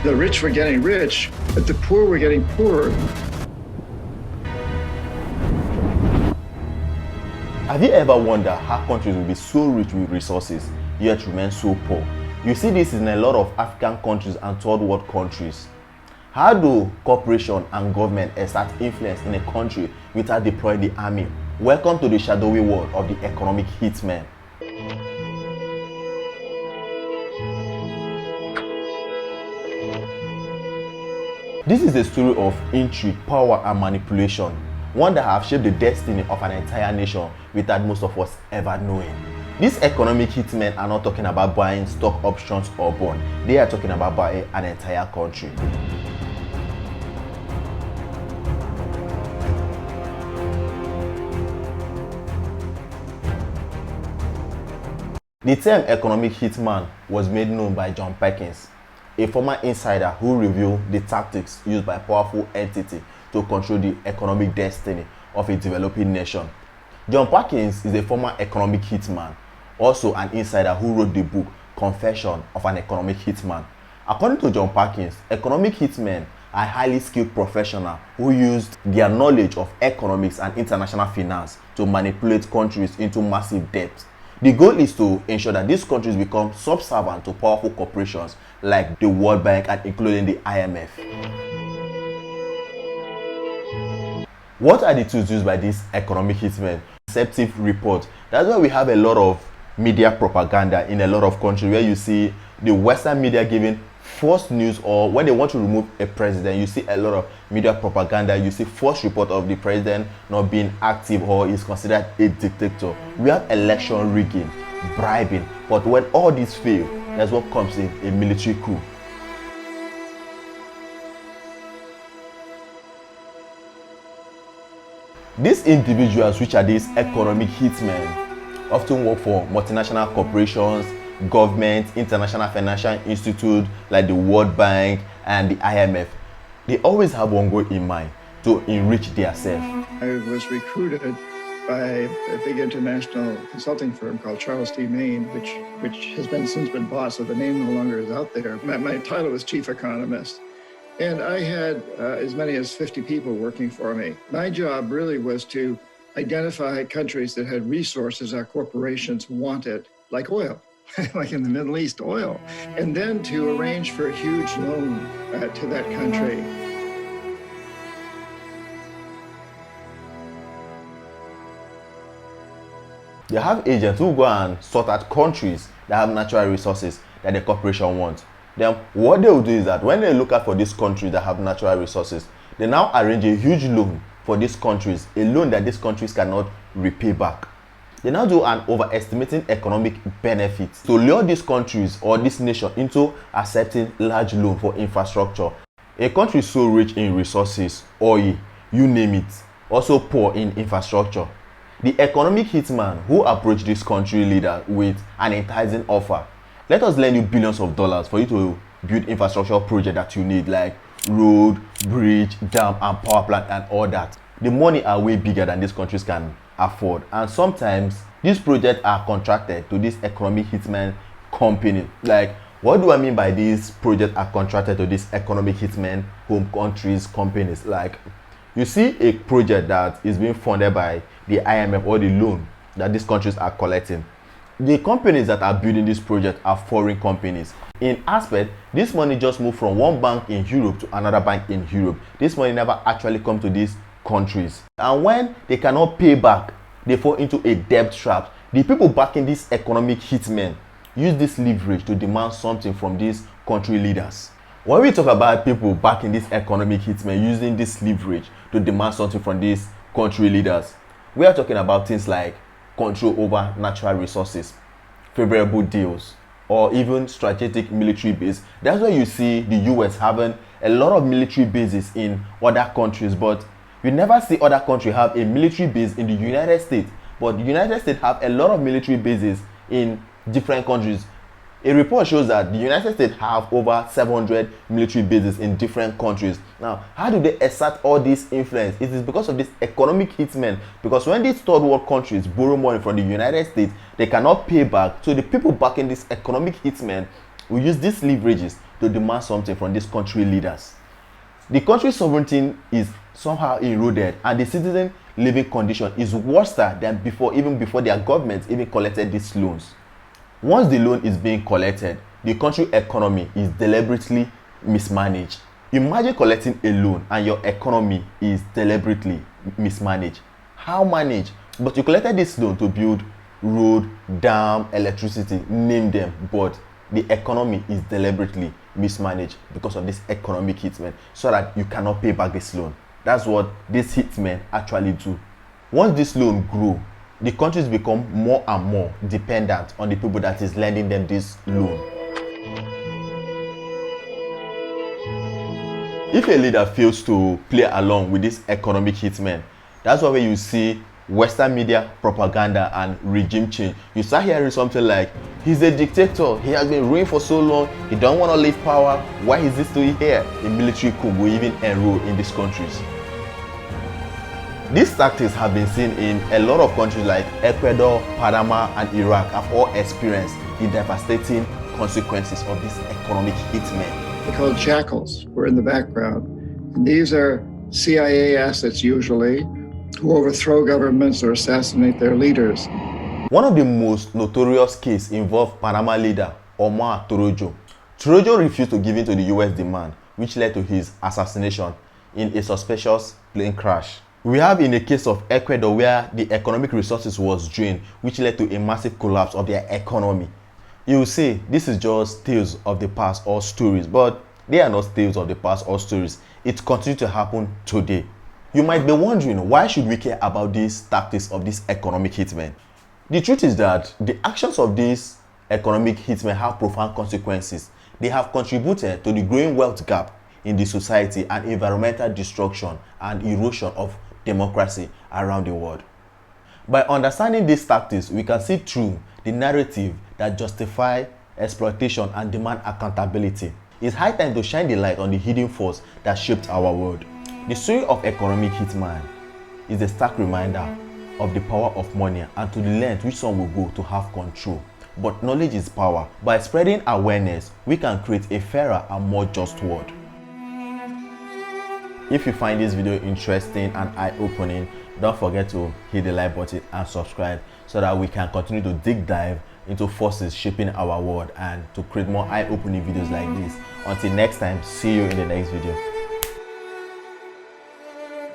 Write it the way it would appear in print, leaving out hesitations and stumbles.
The rich were getting rich, but the poor were getting poorer. Have you ever wondered how countries will be so rich with resources, yet remain so poor? You see this in a lot of African countries and third world countries. How do corporation and government exert influence in a country without deploying the army? Welcome to the shadowy world of the economic hitman. This is a story of intrigue, power, and manipulation, one that have shaped the destiny of an entire nation without most of us ever knowing. These economic hitmen are not talking about buying stock options or bond. They are talking about buying an entire country. The term economic hitman was made known by John Perkins, a former insider who revealed the tactics used by a powerful entity to control the economic destiny of a developing nation. John Perkins is a former economic hitman, also an insider who wrote the book Confession of an Economic Hitman. According to John Perkins, economic hitmen are highly skilled professionals who used their knowledge of economics and international finance to manipulate countries into massive debt. The goal is to ensure that these countries become subservient to powerful corporations like the World Bank and including the IMF. What are the tools used by these economic hitmen? Deceptive report. That's why we have a lot of media propaganda in a lot of countries where you see the Western media giving false news, or when they want to remove a president, you see a lot of media propaganda. You see false report of the president not being active or is considered a dictator. We have election rigging, bribing, but when all this fail, that's what comes in: a military coup. These individuals, which are these economic hitmen, often work for multinational corporations, government, international financial institute like the World Bank and the IMF. They always have one goal in mind: to enrich themselves. I was recruited by a big international consulting firm called Charles T. Main, which has since been bought, so the name no longer is out there. My title was chief economist, and I had as many as 50 people working for me. My job really was to identify countries that had resources our corporations wanted, like oil. Like in the Middle East, oil, and then to arrange for a huge loan to that country. They have agents who go and sort out countries that have natural resources that the corporation wants. Then what they will do is that when they look out for these countries that have natural resources, they now arrange a huge loan for these countries, a loan that these countries cannot repay back. They now do an overestimating economic benefits to lure these countries or this nation into accepting large loan for infrastructure. A country so rich in resources, oil, you name it, also poor in infrastructure. The economic hitman who approach this country leader with an enticing offer: let us lend you billions of dollars for you to build infrastructure project that you need, like road, bridge, dam, and power plant and all that. The money are way bigger than these countries can afford, and sometimes these projects are contracted to this economic hitman company. Like, what do I mean by these projects are contracted to this economic hitman home countries companies? Like, you see a project that is being funded by the IMF or the loan that these countries are collecting. The companies that are building this project are foreign companies. In aspect, this money just moved from one bank in Europe to another bank in Europe. This money never actually come to these countries, and when they cannot pay back, they fall into a debt trap. The people backing these economic hitmen use this leverage to demand something from these country leaders. When we talk about people backing these economic hitmen using this leverage to demand something from these country leaders, we are talking about things like control over natural resources, favorable deals, or even strategic military base. That's why you see the US having a lot of military bases in other countries, but you never see other countries have a military base in the United States. But the United States have a lot of military bases in different countries. A report shows that the United States have over 700 military bases in different countries. Now, how do they exert all this influence? It is because of this economic hitmen. Because when these third world countries borrow money from the United States, they cannot pay back. So the people backing this economic hitmen will use these leverages to demand something from these country leaders. The country's sovereignty is somehow eroded, and the citizen living condition is worse than before, even before their government even collected these loans. Once the loan is being collected, the country economy is deliberately mismanaged. Imagine collecting a loan and your economy is deliberately mismanaged. How managed? But you collected this loan to build road, dam, electricity, name them, but the economy is deliberately mismanaged because of this economic hitman, so that you cannot pay back this loan. That's what these hitmen actually do. Once this loan grew, the countries become more and more dependent on the people that is lending them this loan. If a leader fails to play along with this economic hitman, that's why you see Western media propaganda and regime change. You start hearing something like, he's a dictator, he has been ruling for so long, he don't want to leave power, why is he still here? A military coup will even enroll in these countries. These tactics have been seen in a lot of countries like Ecuador, Panama, and Iraq have all experienced the devastating consequences of this economic hitmen. They're called jackals, who are in the background. And these are CIA assets usually, who overthrow governments or assassinate their leaders. One of the most notorious cases involved Panama leader Omar Torrijos. Torrijos refused to give in to the US demand, which led to his assassination in a suspicious plane crash. We have in the case of Ecuador where the economic resources was drained, which led to a massive collapse of their economy. You will say this is just tales of the past or stories, but they are not tales of the past or stories. It continues to happen today. You might be wondering, why should we care about these tactics of these economic hitmen? The truth is that the actions of these economic hitmen have profound consequences. They have contributed to the growing wealth gap in the society and environmental destruction and erosion of democracy around the world. By understanding these tactics, we can see through the narrative that justify exploitation and demand accountability. It's high time to shine the light on the hidden force that shaped our world. The story of economic hitman is a stark reminder of the power of money and to the length which some will go to have control. But knowledge is power. By spreading awareness, we can create a fairer and more just world. If you find this video interesting and eye-opening, don't forget to hit the like button and subscribe so that we can continue to dig dive into forces shaping our world and to create more eye-opening videos like this. Until next time, see you in the next video.